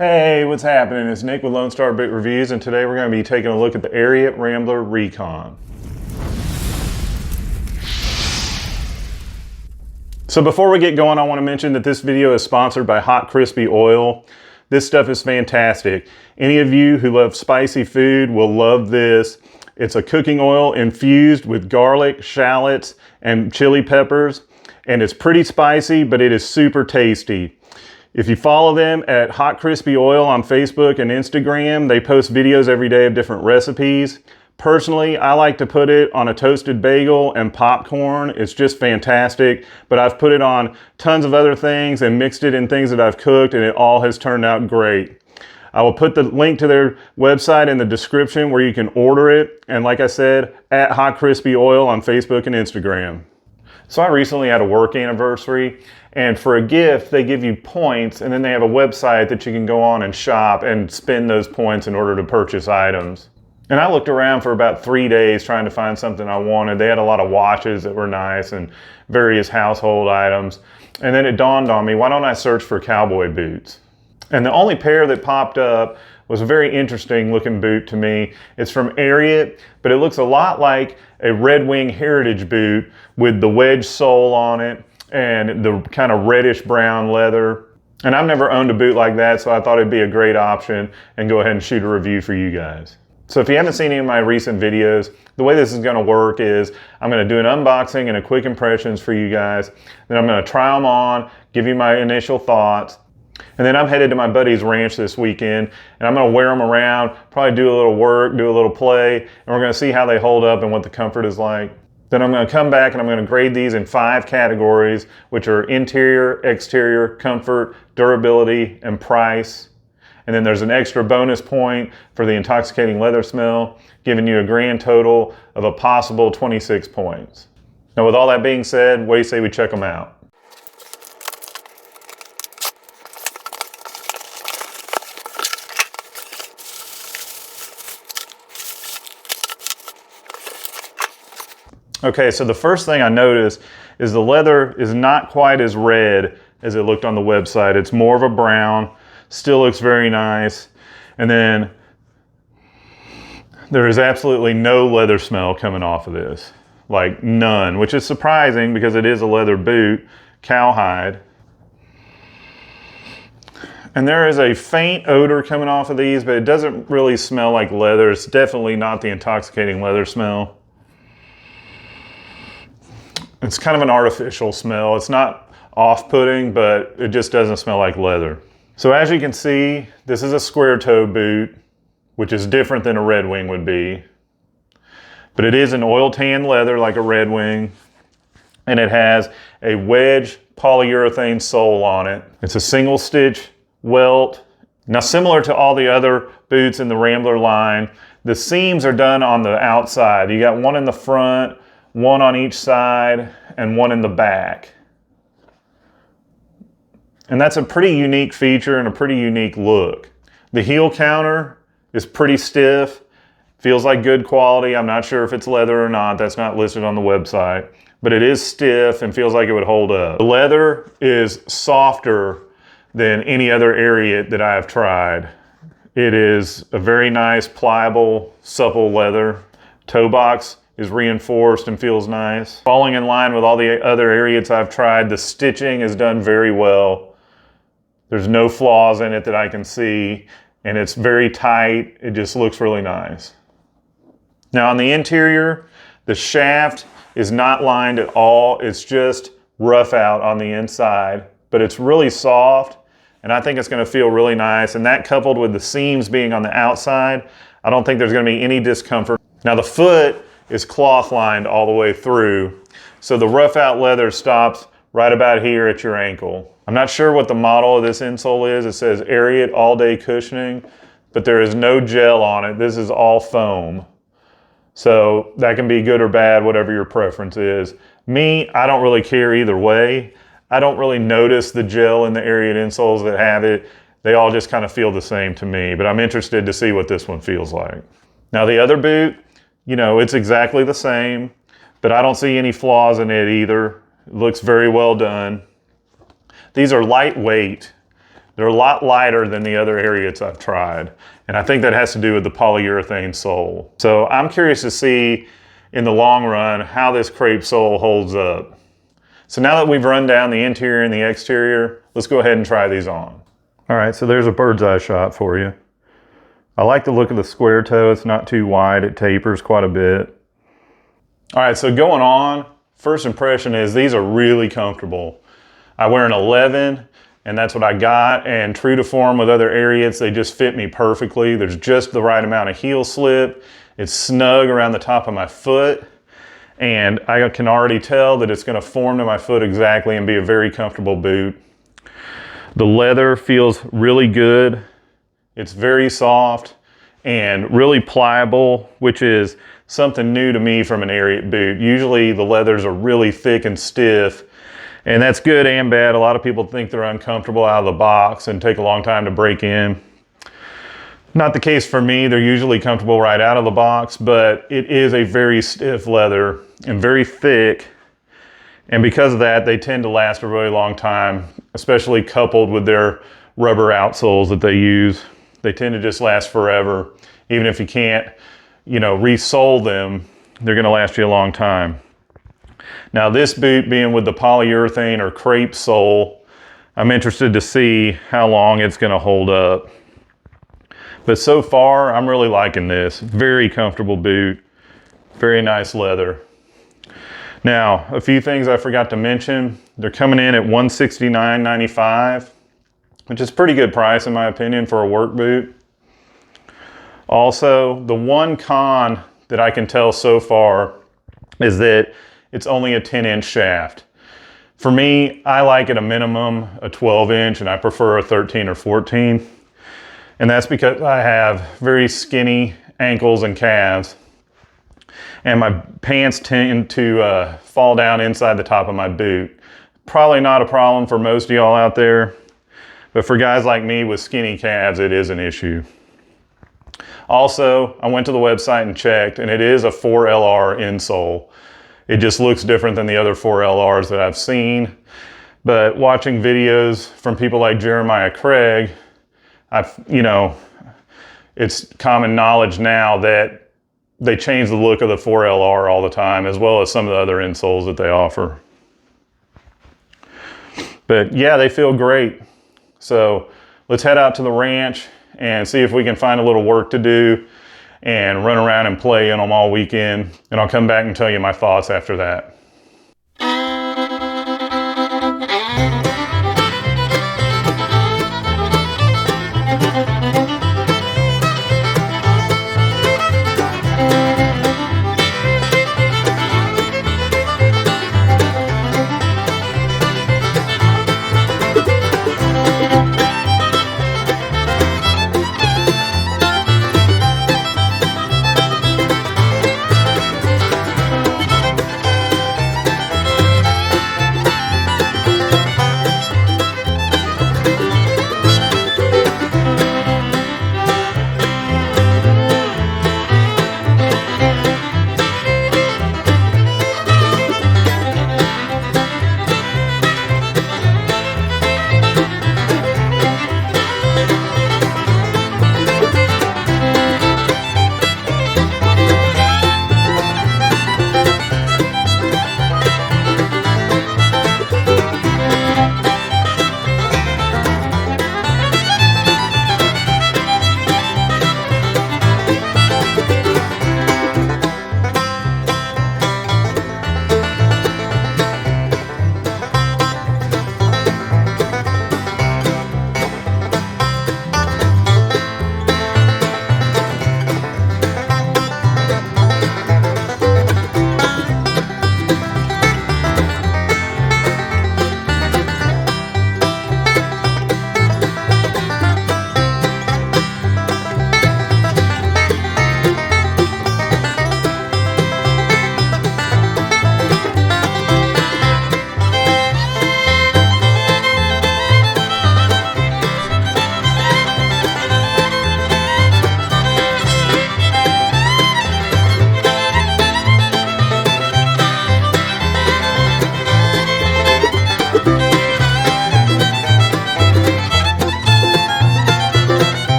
Hey, what's happening? It's Nick with Lone Star Boot Reviews, and today we're going to be taking a look at the Ariat Rambler Recon. So before we get going, I want to mention that this video is sponsored by Hot Crispy Oil. This stuff is fantastic. Any of you who love spicy food will love this. It's a cooking oil infused with garlic, shallots, and chili peppers, and it's pretty spicy, but it is super tasty. If you follow them at Hot Crispy Oil on Facebook and Instagram, they post videos every day of different recipes. Personally, I like to put it on a toasted bagel and popcorn. It's just fantastic, but I've put it on tons of other things and mixed it in things that I've cooked, and it all has turned out great. I will put the link to their website in the description where you can order it. And like I said, at Hot Crispy Oil on Facebook and Instagram. So I recently had a work anniversary, and for a gift, they give you points, and then they have a website that you can go on and shop and spend those points in order to purchase items. And I looked around for about 3 days trying to find something I wanted. They had a lot of watches that were nice and various household items. And then it dawned on me, why don't I search for cowboy boots? And the only pair that popped up was a very interesting looking boot to me. It's from Ariat, but it looks a lot like a Red Wing Heritage boot with the wedge sole on it and the kind of reddish brown leather. And I've never owned a boot like that, so I thought it'd be a great option and go ahead and shoot a review for you guys. So if you haven't seen any of my recent videos, the way this is gonna work is I'm gonna do an unboxing and a quick impressions for you guys. Then I'm gonna try them on, give you my initial thoughts. And then I'm headed to my buddy's ranch this weekend, and I'm gonna wear them around, probably do a little work, do a little play, and we're gonna see how they hold up and what the comfort is like. Then I'm gonna come back and I'm gonna grade these in 5 categories, which are interior, exterior, comfort, durability, and price. And then there's an extra bonus point for the intoxicating leather smell, giving you a grand total of a possible 26 points. Now with all that being said, what do you say we check them out? Okay, so the first thing I noticed is the leather is not quite as red as it looked on the website. It's more of a brown, still looks very nice. And then there is absolutely no leather smell coming off of this, like none, which is surprising because it is a leather boot, cowhide. And there is a faint odor coming off of these, but it doesn't really smell like leather. It's definitely not the intoxicating leather smell. It's kind of an artificial smell. It's not off-putting, but it just doesn't smell like leather. So as you can see, this is a square toe boot, which is different than a Red Wing would be. But it is an oil tan leather like a Red Wing, and it has a wedge polyurethane sole on it. It's a single stitch welt. Now similar to all the other boots in the Rambler line, the seams are done on the outside. You got one in the front, one on each side, and one in the back. And that's a pretty unique feature and a pretty unique look. The heel counter is pretty stiff, feels like good quality. I'm not sure if it's leather or not, that's not listed on the website, but it is stiff and feels like it would hold up. The leather is softer than any other Ariat that I have tried. It is a very nice, pliable, supple leather. Toe box is reinforced and feels nice. Falling in line with all the other Ariats I've tried, the stitching is done very well. There's no flaws in it that I can see, and it's very tight. It just looks really nice. Now on the interior, the shaft is not lined at all. It's just rough out on the inside, but it's really soft, and I think it's gonna feel really nice. And that coupled with the seams being on the outside, I don't think there's gonna be any discomfort. Now the foot is cloth lined all the way through, so the rough out leather stops right about here at your ankle. I'm not sure what the model of this insole is. It says Ariat All Day Cushioning, but there is no gel on it. This is all foam. So that can be good or bad, whatever your preference is. Me, I don't really care either way. I don't really notice the gel in the Ariat insoles that have it. They all just kind of feel the same to me, but I'm interested to see what this one feels like. Now the other boot, you know, it's exactly the same, but I don't see any flaws in it either. It looks very well done. These are lightweight. They're a lot lighter than the other Ariats I've tried. And I think that has to do with the polyurethane sole. So I'm curious to see in the long run how this crepe sole holds up. So now that we've run down the interior and the exterior, let's go ahead and try these on. All right, so there's a bird's eye shot for you. I like the look of the square toe. It's not too wide. It tapers quite a bit. All right, so going on, first impression is these are really comfortable. I wear an 11, and that's what I got. And true to form with other Ariats, they just fit me perfectly. There's just the right amount of heel slip. It's snug around the top of my foot. And I can already tell that it's gonna form to my foot exactly and be a very comfortable boot. The leather feels really good. It's very soft and really pliable, which is something new to me from an Ariat boot. Usually the leathers are really thick and stiff, and that's good and bad. A lot of people think they're uncomfortable out of the box and take a long time to break in. Not the case for me. They're usually comfortable right out of the box, but it is a very stiff leather and very thick. And because of that, they tend to last a really long time, especially coupled with their rubber outsoles that they use. They tend to just last forever. Even if you can't, resole them, they're gonna last you a long time. Now this boot being with the polyurethane or crepe sole, I'm interested to see how long it's gonna hold up. But so far, I'm really liking this. Very comfortable boot, very nice leather. Now, a few things I forgot to mention. They're coming in at $169.95, which is a pretty good price in my opinion for a work boot. Also, the one con that I can tell so far is that it's only a 10-inch shaft. For me, I like at a minimum a 12-inch, and I prefer a 13 or 14. And that's because I have very skinny ankles and calves. And my pants tend to fall down inside the top of my boot. Probably not a problem for most of y'all out there, but for guys like me with skinny calves, it is an issue. Also, I went to the website and checked, and it is a 4LR insole. It just looks different than the other 4LRs that I've seen. But watching videos from people like Jeremiah Craig, it's common knowledge now that they change the look of the 4LR all the time, as well as some of the other insoles that they offer. But yeah, they feel great. So let's head out to the ranch and see if we can find a little work to do and run around and play in them all weekend. And I'll come back and tell you my thoughts after that.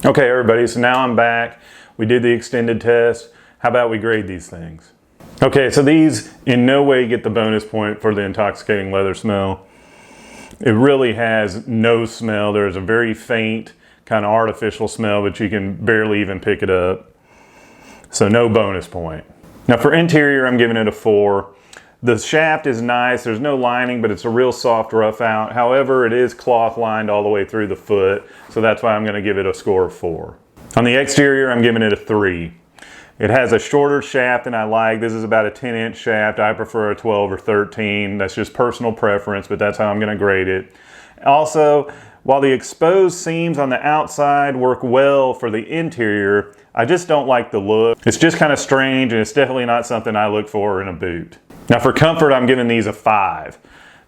Okay everybody, so now I'm back. We did the extended test. How about we grade these things? Okay, so these in no way get the bonus point for the intoxicating leather smell. It really has no smell. There's a very faint kind of artificial smell, but you can barely even pick it up. So no bonus point. Now for interior, I'm giving it a 4. The shaft is nice. There's no lining, but it's a real soft rough out. However, it is cloth lined all the way through the foot, so that's why I'm going to give it a score of 4. On the exterior, I'm giving it a 3. It has a shorter shaft than I like. This is about a 10-inch shaft. I prefer a 12 or 13. That's just personal preference, but that's how I'm going to grade it. Also, while the exposed seams on the outside work well for the interior, I just don't like the look. It's just kind of strange, and it's definitely not something I look for in a boot. Now for comfort, I'm giving these a 5.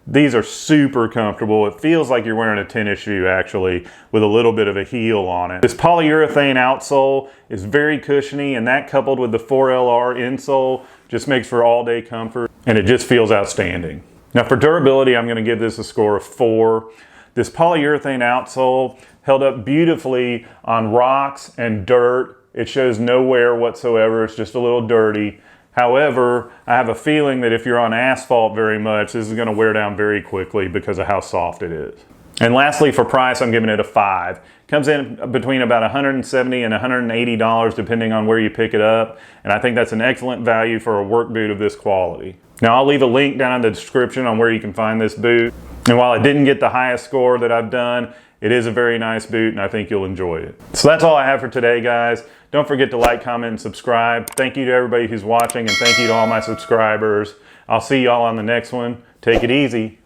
These are super comfortable. It feels like you're wearing a tennis shoe actually, with a little bit of a heel on it. This polyurethane outsole is very cushiony, and that coupled with the 4LR insole just makes for all-day comfort, and it just feels outstanding. Now for durability, I'm going to give this a score of 4. This polyurethane outsole held up beautifully on rocks and dirt. It shows no wear whatsoever. It's just a little dirty. However, I have a feeling that if you're on asphalt very much, this is going to wear down very quickly because of how soft it is. And lastly, for price, I'm giving it a 5. It comes in between about $170 and $180 depending on where you pick it up, and I think that's an excellent value for a work boot of this quality. Now I'll leave a link down in the description on where you can find this boot, and while I didn't get the highest score that I've done, it is a very nice boot and I think you'll enjoy it. So that's all I have for today, guys. Don't forget to like, comment, and subscribe. Thank you to everybody who's watching, and thank you to all my subscribers. I'll see y'all on the next one. Take it easy.